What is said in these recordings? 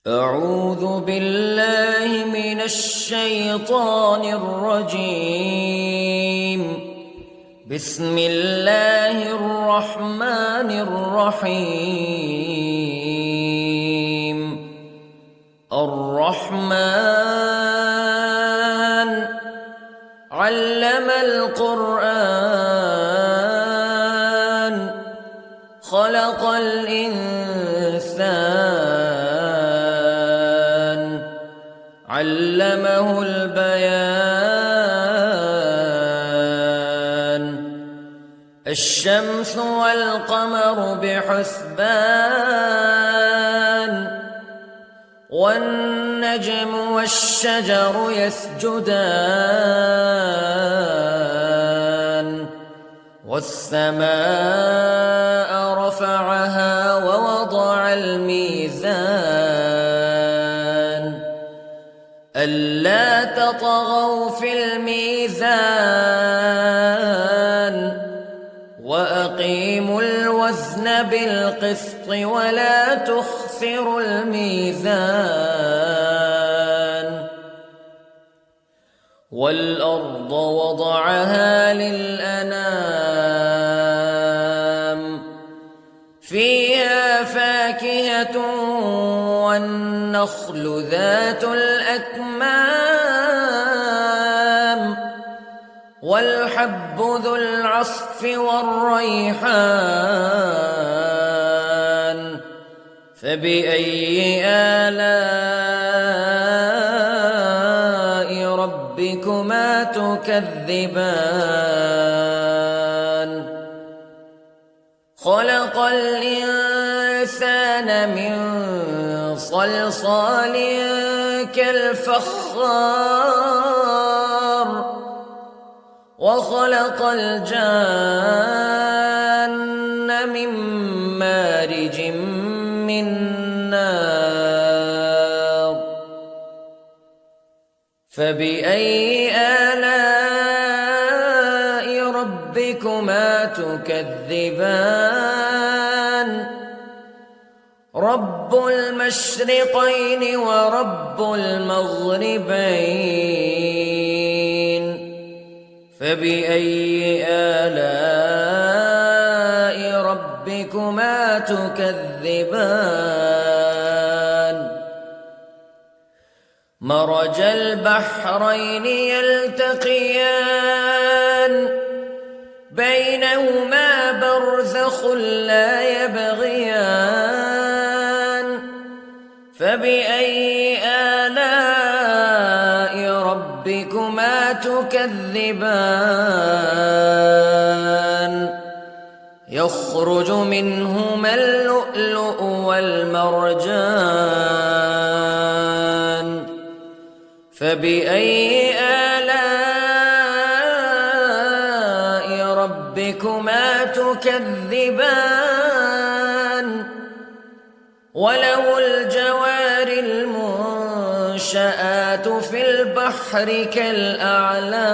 أعوذ بالله من الشيطان الرجيم. بسم الله الرحمن الرحيم. الرحمن علم القرآن خلق الإنسان علمه البيان. الشمس والقمر بحسبان والنجم والشجر يسجدان والسماء رفعها ووضع الميزان ألا تطغوا في الميزان وأقيموا الوزن بالقسط ولا تخسروا الميزان. والأرض وضعها للأنام فيها فاكهة والنخل ذات الأكمام والحب ذو العصف والريحان فبأي آلاء ربكما تكذبان. خلق الإنسان من صلصال كالفخار وخلق الجان من مارج من نار فبأي آلاء ربكما تكذبان. رب المشرقين ورب المغربين فبأي آلاء ربكما تكذبان. مرج البحرين يلتقيان بينهما برزخ لا يبغيان فبأي آلاء ربكما تكذبان. يخرج منهما اللؤلؤ والمرجان فبأي آلاء ربكما تكذبان. وله الجوار المنشآت في البحر كالأعلام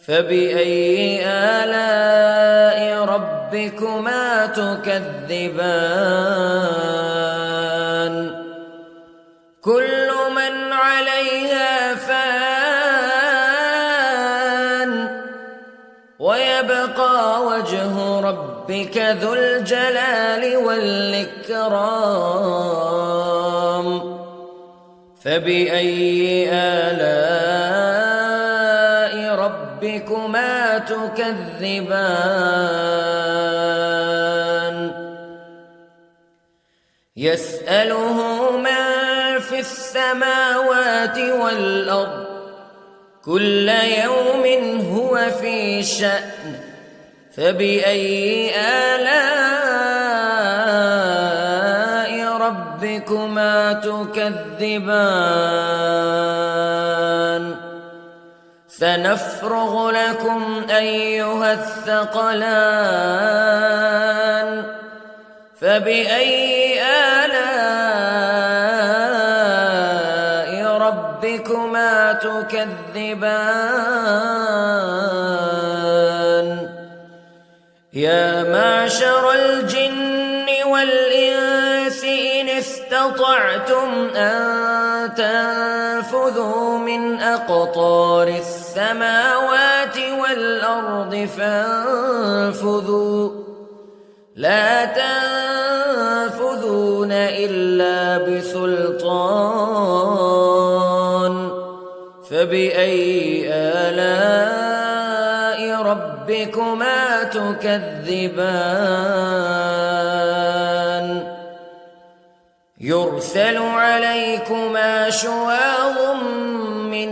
فبأي آلاء ربكما تكذبان. كل من عليها فان ويبقى وجه ربك ذو الجلال والإكرام فبأي آلاء ربكما تكذبان. يسأله من في السماوات والأرض كل يوم هو في شأن فبأي آلاء ربكما تكذبان. سنفرغ لكم أيها الثقلان فبأي آلاء ربكما تكذبان. يا معشر الجن والإنس استطعتم أن تنفذوا من أقطار السماوات والأرض فانفذوا لا تنفذون إلا بسلطان فبأي آلاء ربكما تكذبان يرسل عليكما شواظ من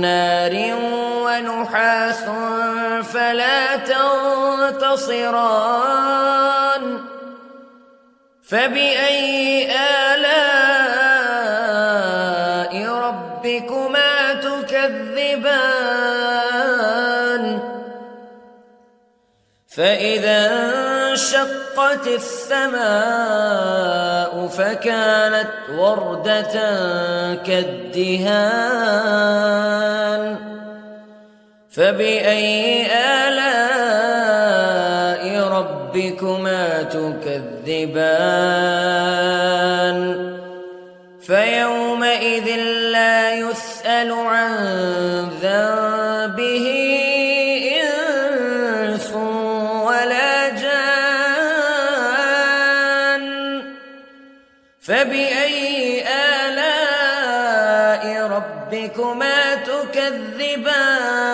نار ونحاس فلا تنتصران فبأي آلاء ربكما تكذبان فإذا انشقت السماء فكانت وردة كالدهان فبأي آلاء ربكما تكذبان فيومئذ لا يسأل عن ذنبه إنس ولا جان فبأي آلاء ربكما تكذبان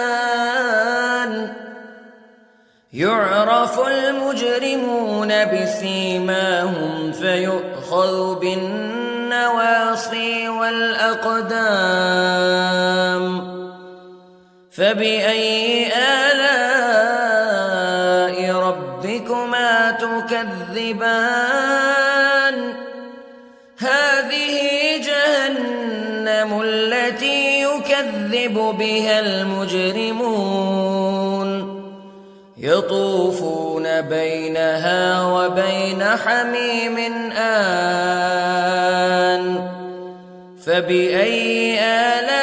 يعرف المجرمون بسيماهم فيؤخذ بالنواصي والأقدام فبأي آلاء ربكما تكذبان هذه جهنم التي يكذب بها المجرمون يطوفون بينها وبين حميم آن فبأي آلاء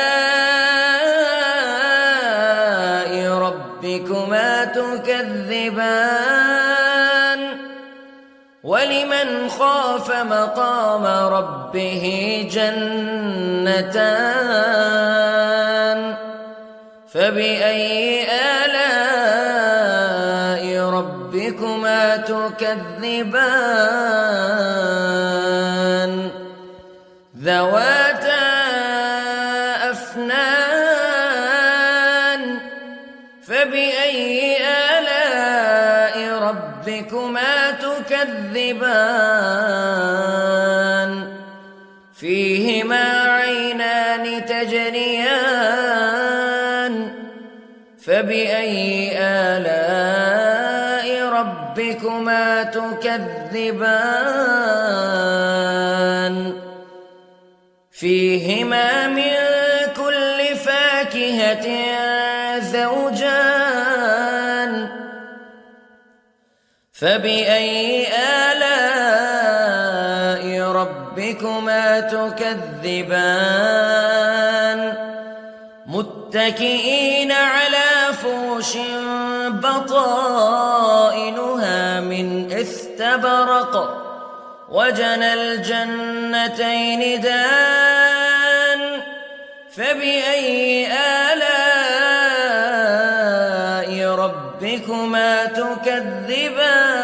ربكما تكذبان ولمن خاف مقام ربه جنتان فبأي آلاء ربكما تكذبان ذواتا أفنان فبأي آلاء ربكما تكذبان فيهما عينان تجريان فبأي آلاء ربكما تكذبان فيهما من كل فاكهة زوجان فبأي آلاء ربكما تكذبان متكئين على فرش بطائنها من استبرق وجنى الجنتين دان فبأي آلاء ربكما تكذبان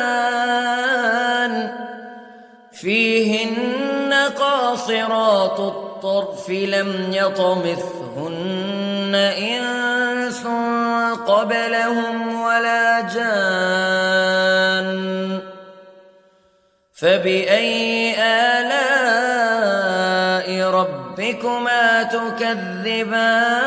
فيهن قاصرات الطرف لم يطمثهن إنس قبلهم ولا جان فبأي آلاء ربكما تكذبان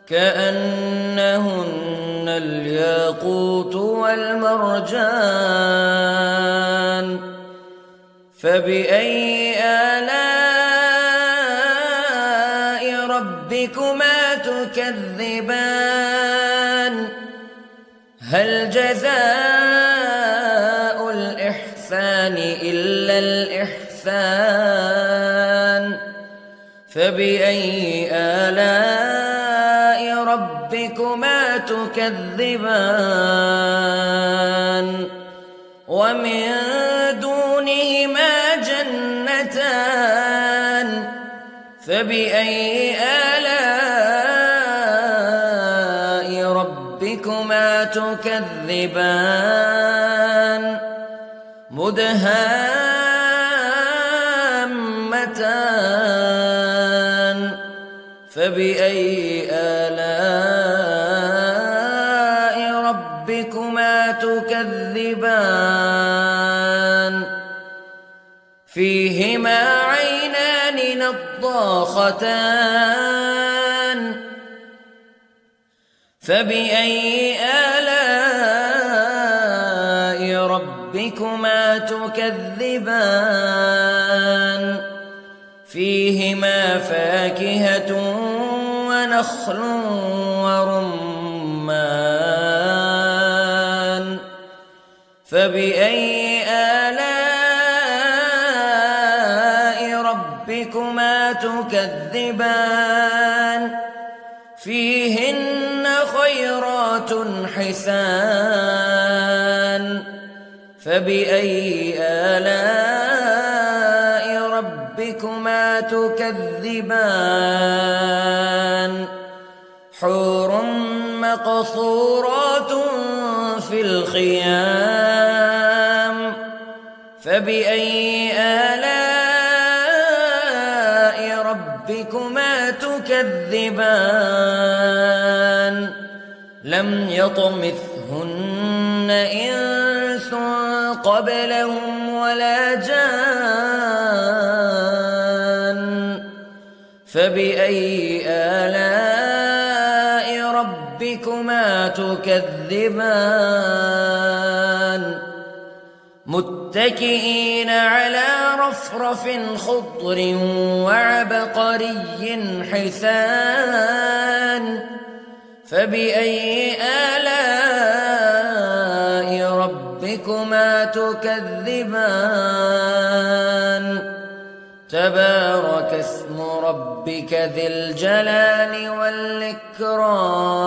كأنهن الياقوت والمرجان فبأي آلاء ربكما تكذبان هل جزاء الإحسان إلا الإحسان فبأي آلاء ربكما تكذبان ومن دونهما جنتان فبأي آلاء ربكما تكذبان مدهامتان فبأي آلاء ربكما تكذبان فيهما عينان نضاختان فبأي آلاء ربكما تكذبان فيهما فاكهة ونخل ورمان فبأي آلاء ربكما تكذبان فيهن خيرات حسان فبأي آلاء ربكما تكذبان حور مقصورات في الخيام فبأي آلاء ربكما تكذبان لم يطمثهن إنس قبلهم ولا جان فبأي آلاء ربكما تكذبان متكئين على رفرف خضر وعبقري حسان فبأي آلاء ربكما تكذبان تبارك اسم ربك ذي الجلال والإكرام